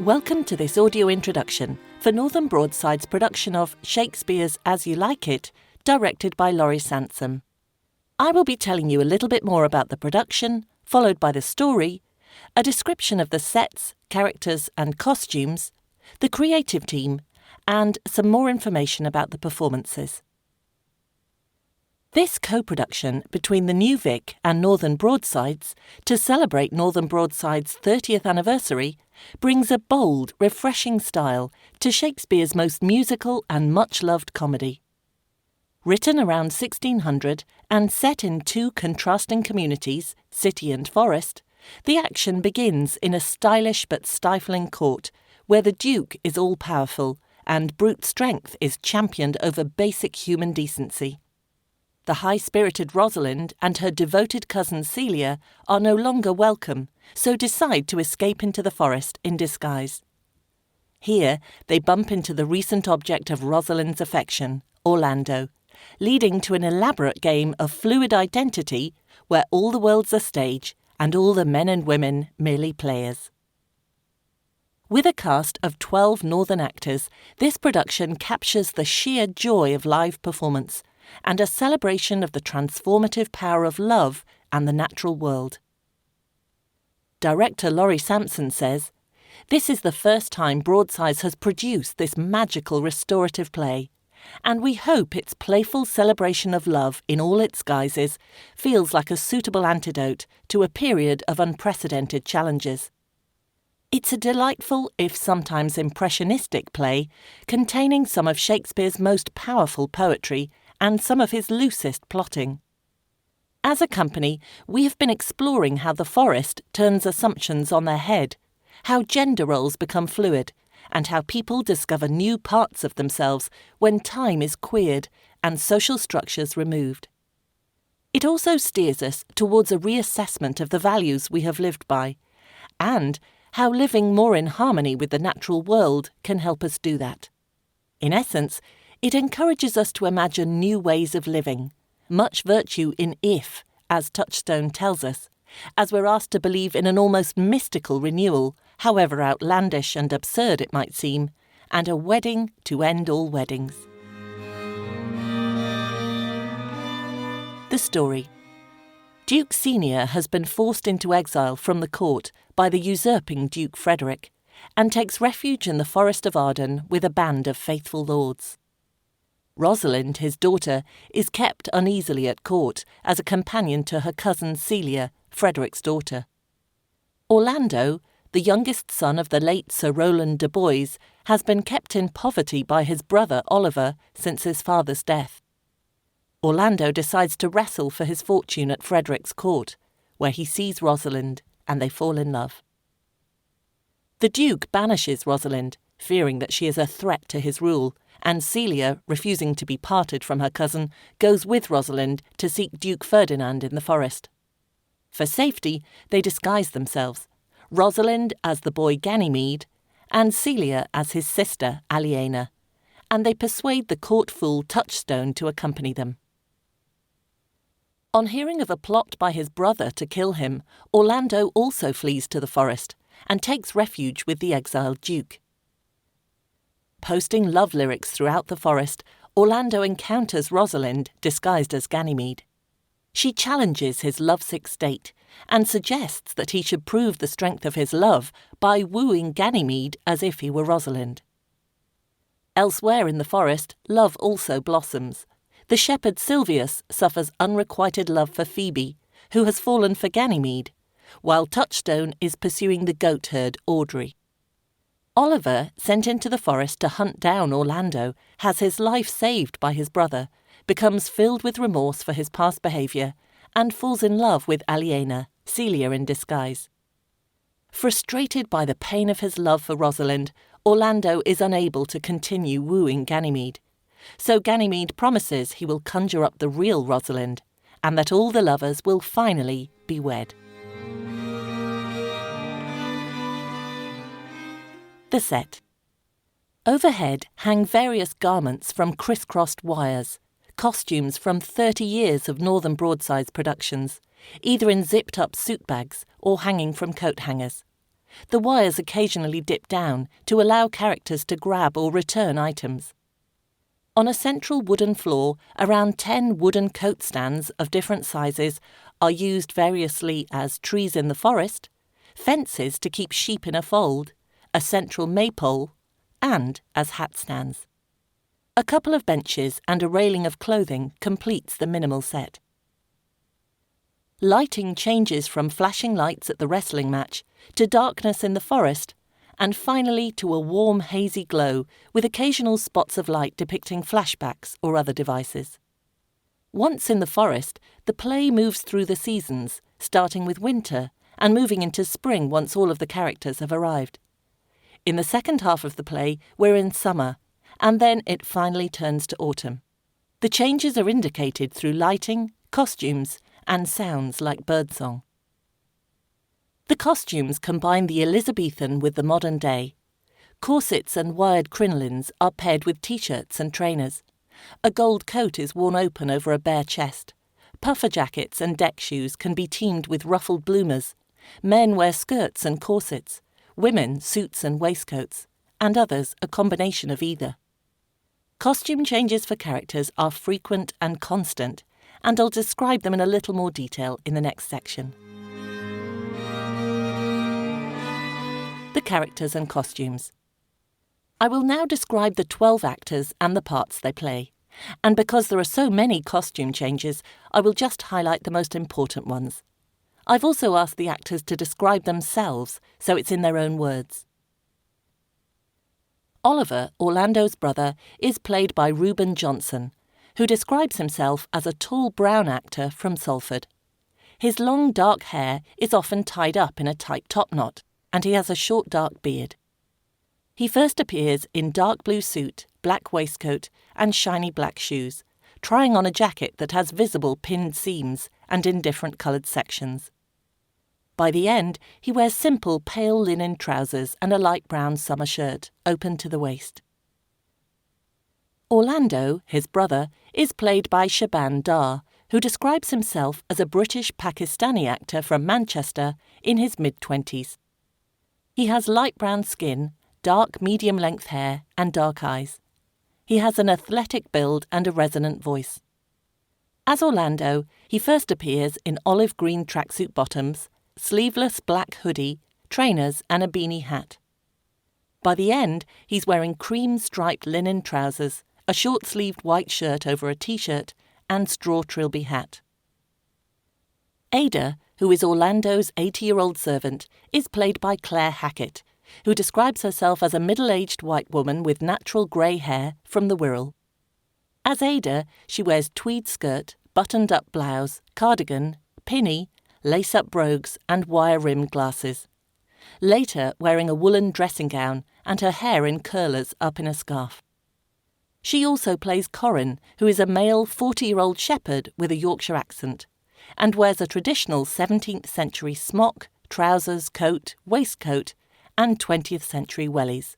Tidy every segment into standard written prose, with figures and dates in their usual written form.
Welcome to this audio introduction for Northern Broadsides' production of Shakespeare's As You Like It, directed by Laurie Sansom. I will be telling you a little bit more about the production, followed by the story, a description of the sets, characters and costumes, the creative team, and some more information about the performances. This co-production between the New Vic and Northern Broadsides to celebrate Northern Broadsides' 30th anniversary brings a bold, refreshing style to Shakespeare's most musical and much-loved comedy. Written around 1600 and set in two contrasting communities, city and forest, the action begins in a stylish but stifling court where the Duke is all-powerful and brute strength is championed over basic human decency. The high-spirited Rosalind and her devoted cousin Celia are no longer welcome, so decide to escape into the forest in disguise. Here, they bump into the recent object of Rosalind's affection, Orlando, leading to an elaborate game of fluid identity where all the world's a stage and all the men and women merely players. With a cast of 12 Northern actors, this production captures the sheer joy of live performance and a celebration of the transformative power of love and the natural world. Director Laurie Sansom says, "This is the first time Broadsides has produced this magical restorative play, and we hope its playful celebration of love in all its guises feels like a suitable antidote to a period of unprecedented challenges. It's a delightful, if sometimes impressionistic play, containing some of Shakespeare's most powerful poetry and some of his loosest plotting. As a company, we have been exploring how the forest turns assumptions on their head, how gender roles become fluid, and how people discover new parts of themselves when time is queered and social structures removed. It also steers us towards a reassessment of the values we have lived by, and how living more in harmony with the natural world can help us do that. In essence, it encourages us to imagine new ways of living, much virtue in if, as Touchstone tells us, as we're asked to believe in an almost mystical renewal, however outlandish and absurd it might seem, and a wedding to end all weddings." The story. Duke Senior has been forced into exile from the court by the usurping Duke Frederick, and takes refuge in the forest of Arden with a band of faithful lords. Rosalind, his daughter, is kept uneasily at court as a companion to her cousin Celia, Frederick's daughter. Orlando, the youngest son of the late Sir Rowland de Boys, has been kept in poverty by his brother Oliver since his father's death. Orlando decides to wrestle for his fortune at Frederick's court, where he sees Rosalind and they fall in love. The Duke banishes Rosalind, fearing that she is a threat to his rule, and Celia, refusing to be parted from her cousin, goes with Rosalind to seek Duke Ferdinand in the forest. For safety, they disguise themselves, Rosalind as the boy Ganymede, and Celia as his sister Aliena, and they persuade the court fool Touchstone to accompany them. On hearing of a plot by his brother to kill him, Orlando also flees to the forest and takes refuge with the exiled Duke. Posting love lyrics throughout the forest, Orlando encounters Rosalind, disguised as Ganymede. She challenges his lovesick state and suggests that he should prove the strength of his love by wooing Ganymede as if he were Rosalind. Elsewhere in the forest, love also blossoms. The shepherd Silvius suffers unrequited love for Phoebe, who has fallen for Ganymede, while Touchstone is pursuing the goatherd Audrey. Oliver, sent into the forest to hunt down Orlando, has his life saved by his brother, becomes filled with remorse for his past behaviour, and falls in love with Aliena, Celia in disguise. Frustrated by the pain of his love for Rosalind, Orlando is unable to continue wooing Ganymede. So Ganymede promises he will conjure up the real Rosalind, and that all the lovers will finally be wed. The set. Overhead hang various garments from criss-crossed wires, costumes from 30 years of Northern Broadsides productions, either in zipped-up suit bags or hanging from coat hangers. The wires occasionally dip down to allow characters to grab or return items. On a central wooden floor, around 10 wooden coat stands of different sizes are used variously as trees in the forest, fences to keep sheep in a fold, a central maypole, and as hat stands. A couple of benches and a railing of clothing completes the minimal set. Lighting changes from flashing lights at the wrestling match to darkness in the forest, and finally to a warm hazy glow with occasional spots of light depicting flashbacks or other devices. Once in the forest, the play moves through the seasons, starting with winter and moving into spring once all of the characters have arrived. In the second half of the play, we're in summer, and then it finally turns to autumn. The changes are indicated through lighting, costumes, and sounds like birdsong. The costumes combine the Elizabethan with the modern day. Corsets and wired crinolines are paired with t-shirts and trainers. A gold coat is worn open over a bare chest. Puffer jackets and deck shoes can be teamed with ruffled bloomers. Men wear skirts and corsets, women suits and waistcoats, and others a combination of either. Costume changes for characters are frequent and constant, and I'll describe them in a little more detail in the next section. The characters and costumes. I will now describe the 12 actors and the parts they play, and because there are so many costume changes, I will just highlight the most important ones. I've also asked the actors to describe themselves, so it's in their own words. Oliver, Orlando's brother, is played by Reuben Johnson, who describes himself as a tall brown actor from Salford. His long dark hair is often tied up in a tight topknot, and he has a short dark beard. He first appears in dark blue suit, black waistcoat, and shiny black shoes, trying on a jacket that has visible pinned seams and in different coloured sections. By the end, he wears simple pale linen trousers and a light brown summer shirt, open to the waist. Orlando, his brother, is played by Shaban Dar, who describes himself as a British Pakistani actor from Manchester in his mid-20s. He has light brown skin, dark medium-length hair and dark eyes. He has an athletic build and a resonant voice. As Orlando, he first appears in olive green tracksuit bottoms, sleeveless black hoodie, trainers and a beanie hat. By the end, he's wearing cream-striped linen trousers, a short-sleeved white shirt over a t-shirt and straw trilby hat. Ada, who is Orlando's 80-year-old servant, is played by Claire Hackett, who describes herself as a middle-aged white woman with natural grey hair from the Wirral. As Ada, she wears tweed skirt, buttoned-up blouse, cardigan, pinny, lace-up brogues and wire-rimmed glasses. Later, wearing a woolen dressing gown and her hair in curlers up in a scarf. She also plays Corin, who is a male 40-year-old shepherd with a Yorkshire accent, and wears a traditional 17th century smock, trousers, coat, waistcoat, and 20th century wellies.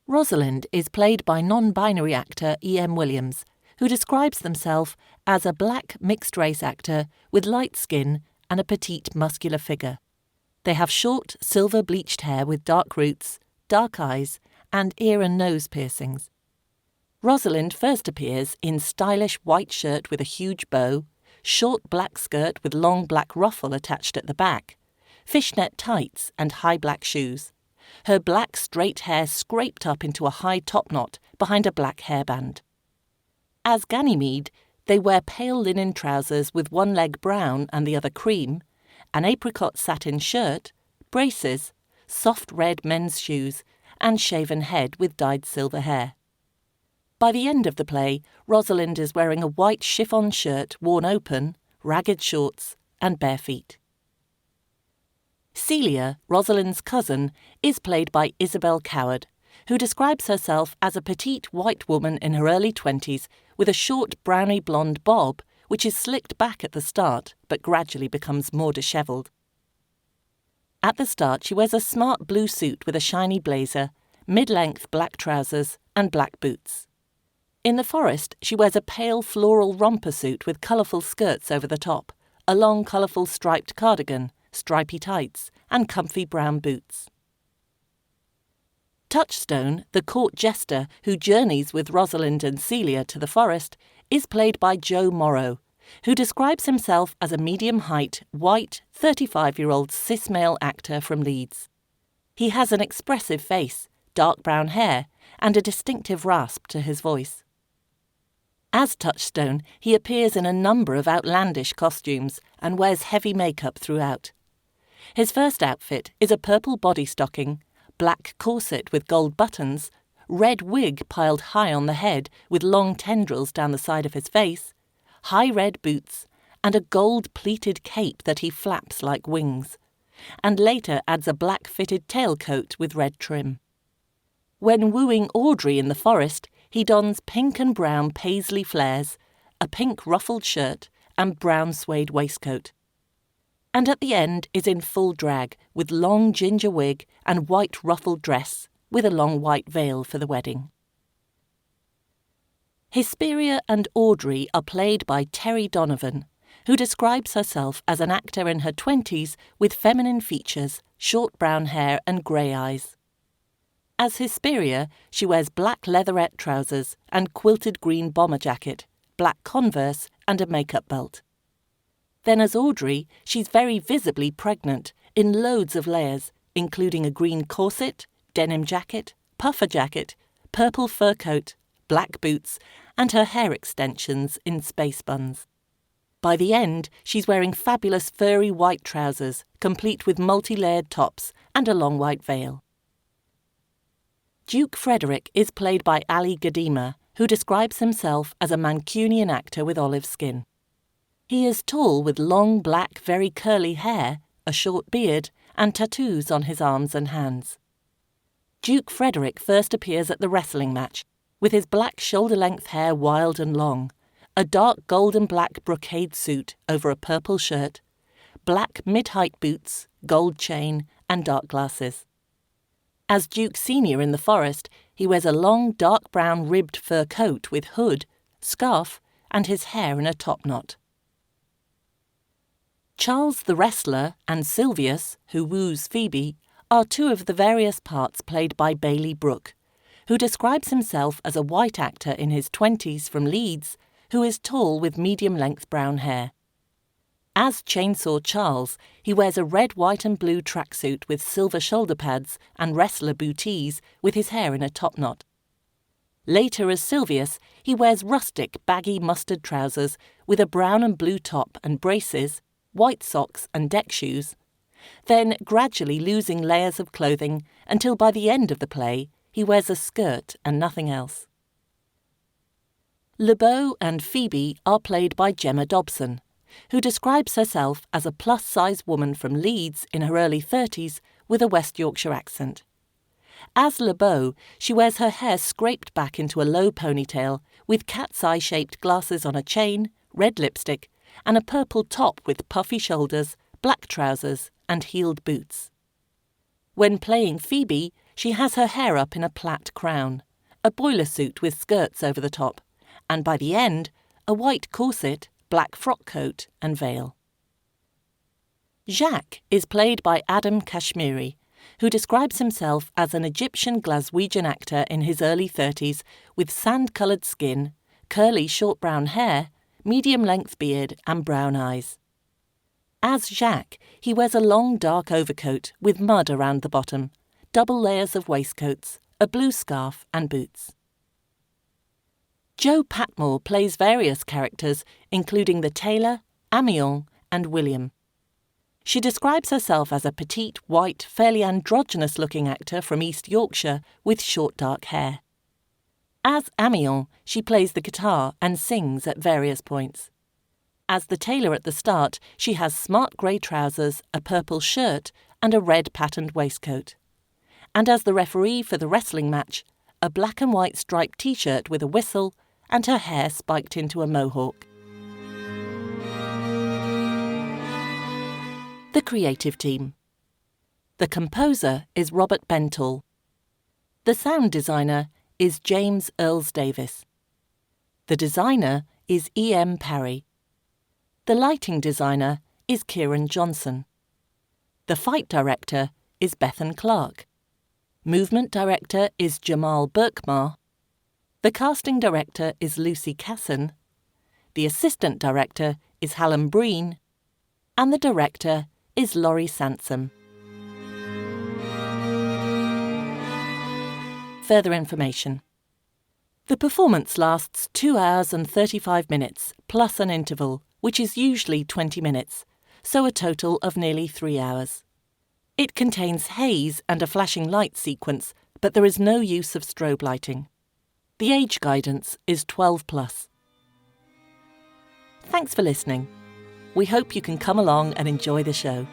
Rosalind is played by non-binary actor E.M. Williams, who describes themselves as a black mixed-race actor with light skin and a petite muscular figure. They have short, silver-bleached hair with dark roots, dark eyes, and ear and nose piercings. Rosalind first appears in stylish white shirt with a huge bow, short black skirt with long black ruffle attached at the back, fishnet tights and high black shoes, her black straight hair scraped up into a high topknot behind a black hairband. As Ganymede, they wear pale linen trousers with one leg brown and the other cream, an apricot satin shirt, braces, soft red men's shoes, and shaven head with dyed silver hair. By the end of the play, Rosalind is wearing a white chiffon shirt worn open, ragged shorts, and bare feet. Celia, Rosalind's cousin, is played by Isabel Coward, who describes herself as a petite white woman in her early 20s with a short browny blonde bob, which is slicked back at the start but gradually becomes more dishevelled. At the start, she wears a smart blue suit with a shiny blazer, mid-length black trousers, and black boots. In the forest, she wears a pale floral romper suit with colourful skirts over the top, a long colourful striped cardigan, stripy tights, and comfy brown boots. Touchstone, the court jester who journeys with Rosalind and Celia to the forest, is played by Joe Morrow, who describes himself as a medium-height, white, 35-year-old cis-male actor from Leeds. He has an expressive face, dark brown hair, and a distinctive rasp to his voice. As Touchstone, he appears in a number of outlandish costumes and wears heavy makeup throughout. His first outfit is a purple body stocking, black corset with gold buttons, red wig piled high on the head with long tendrils down the side of his face, high red boots, and a gold pleated cape that he flaps like wings, and later adds a black fitted tailcoat with red trim. When wooing Audrey in the forest, he dons pink and brown paisley flares, a pink ruffled shirt, and brown suede waistcoat. And at the end is in full drag, with long ginger wig and white ruffled dress, with a long white veil for the wedding. Hesperia and Audrey are played by Terry Donovan, who describes herself as an actor in her 20s with feminine features, short brown hair and grey eyes. As Hesperia, she wears black leatherette trousers and quilted green bomber jacket, black Converse and a makeup belt. Then as Audrey, she's very visibly pregnant, in loads of layers, including a green corset, denim jacket, puffer jacket, purple fur coat, black boots, and her hair extensions in space buns. By the end, she's wearing fabulous furry white trousers, complete with multi-layered tops and a long white veil. Duke Frederick is played by Ali Gadima, who describes himself as a Mancunian actor with olive skin. He is tall with long, black, very curly hair, a short beard, and tattoos on his arms and hands. Duke Frederick first appears at the wrestling match, with his black shoulder-length hair wild and long, a dark gold and black brocade suit over a purple shirt, black mid-height boots, gold chain, and dark glasses. As Duke Senior in the forest, he wears a long dark brown ribbed fur coat with hood, scarf, and his hair in a top knot. Charles the Wrestler and Silvius, who woos Phoebe, are two of the various parts played by Bailey Brooke, who describes himself as a white actor in his 20s from Leeds, who is tall with medium-length brown hair. As Chainsaw Charles, he wears a red, white and blue tracksuit with silver shoulder pads and wrestler booties with his hair in a top knot. Later as Silvius, he wears rustic, baggy mustard trousers with a brown and blue top and braces, white socks and deck shoes, then gradually losing layers of clothing until by the end of the play he wears a skirt and nothing else. LeBeau and Phoebe are played by Gemma Dobson, who describes herself as a plus-size woman from Leeds in her early 30s with a West Yorkshire accent. As LeBeau, she wears her hair scraped back into a low ponytail with cat's eye-shaped glasses on a chain, red lipstick, and a purple top with puffy shoulders, black trousers, and heeled boots. When playing Phoebe, she has her hair up in a plait crown, a boiler suit with skirts over the top, and by the end, a white corset, black frock coat, and veil. Jacques is played by Adam Kashmiri, who describes himself as an Egyptian Glaswegian actor in his early 30s with sand-coloured skin, curly short brown hair, medium-length beard and brown eyes. As Jacques, he wears a long dark overcoat with mud around the bottom, double layers of waistcoats, a blue scarf and boots. Jo Patmore plays various characters, including the tailor, Amiens, and William. She describes herself as a petite, white, fairly androgynous-looking actor from East Yorkshire with short dark hair. As Amiens, she plays the guitar and sings at various points. As the tailor at the start, she has smart grey trousers, a purple shirt, and a red patterned waistcoat. And as the referee for the wrestling match, a black and white striped t-shirt with a whistle, and her hair spiked into a mohawk. The creative team. The composer is Robert Bentall. The sound designer is James Earls Davis. The designer is E.M. Parry. The lighting designer is Kieran Johnson. The fight director is Bethan Clark. Movement director is Jamal Birkmar. The casting director is Lucy Casson. The assistant director is Hallam Breen. And the director is Laurie Sansom. Further information. The performance lasts 2 hours and 35 minutes, plus an interval, which is usually 20 minutes, so a total of nearly 3 hours. It contains haze and a flashing light sequence, but there is no use of strobe lighting. The age guidance is 12+. Thanks for listening. We hope you can come along and enjoy the show.